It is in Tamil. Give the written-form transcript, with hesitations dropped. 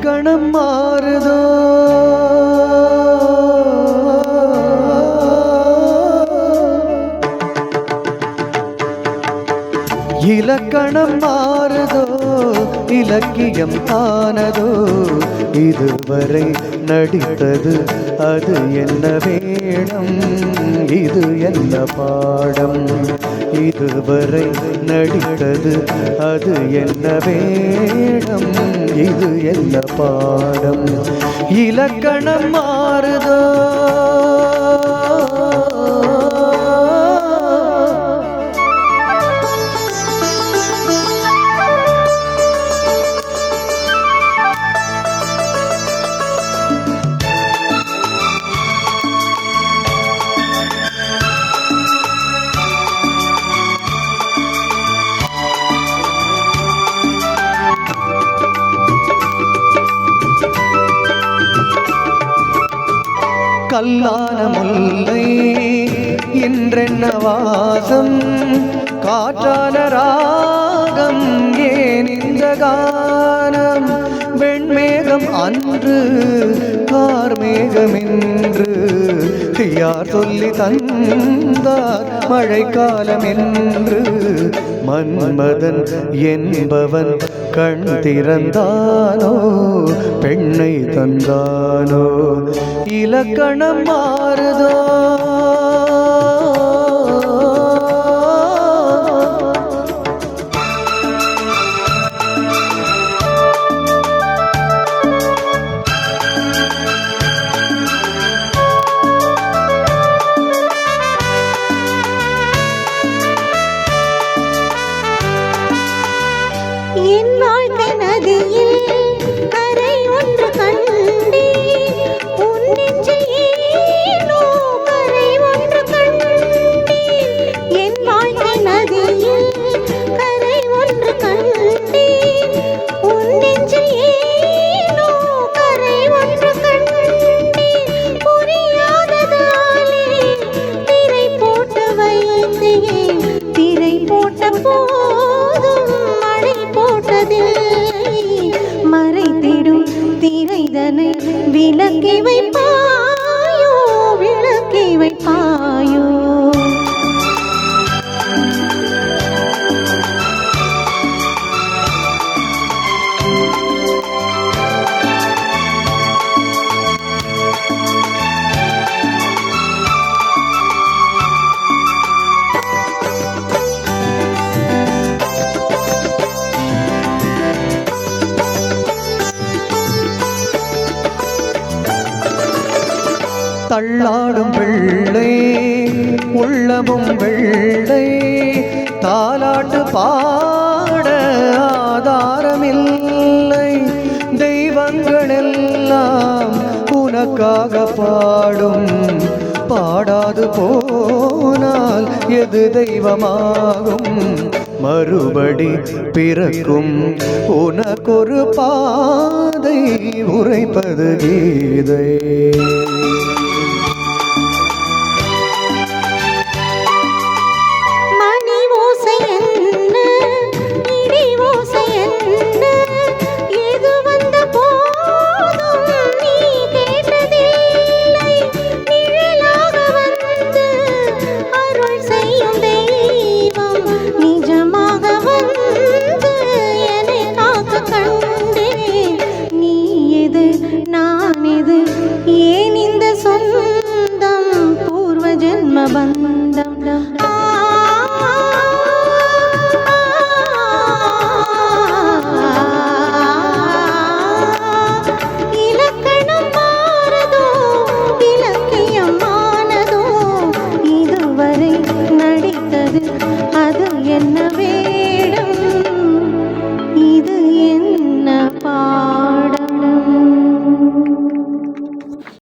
இலக்கணம் மாறுதோ இலக்கணம் மாறுதோ இலக்கியம் தானதோ இதுவரை நடித்தது அது என்ன வேடம் இது என்ன பாடம் இதுவரை நடித்தது அது என்ன வேடம் இது என்ன பாடம் இலக்கணம் மாறுதோ கல்லான முல்லை இன்றென்ன வாசம் காற்றான ராகம் ஏன் இந்த கானம் வெண்மேகம் அன்று கார்மேகம் என்று யார் சொல்லி தந்தார் மழைக்காலம் என்று மன்மதன் என்பவன் கண் திறந்தானோ பெண்ணை தந்தானோ இலக்கணம் மாறுதோ என் வாழ்க்கை நதியில் கரை ஒன்று கண்டேன் உன் நெஞ்சில் ஏனோ கரை ஒன்று கண்டேன் என் வாழ்க்கை நதியில் கரை ஒன்று கண்டேன் உன் நெஞ்சில் ஏனோ கரை ஒன்று கண்டேன் புரியாததாலே திரை போட்டு வைத்தேன் திரை போட்ட போதும் மறைத்திடும் திரைதனை விளக்கி வைப்பாயோ விளக்கி வைப்பாயோ தள்ளாடும் வெள்ளை உள்ளமும் வெள்ளை தாலாட்டு பாட ஆதாரமில்லை தெய்வங்கள் எல்லாம் உனக்காக பாடும் பாடாது போனால் எது தெய்வமாகும் மறுபடி பிறக்கும் உனக்கொரு பாதை உரைப்பது கீதை ஏன் இந்த சொந்தம் பூர்வ ஜென்ம பந்தம்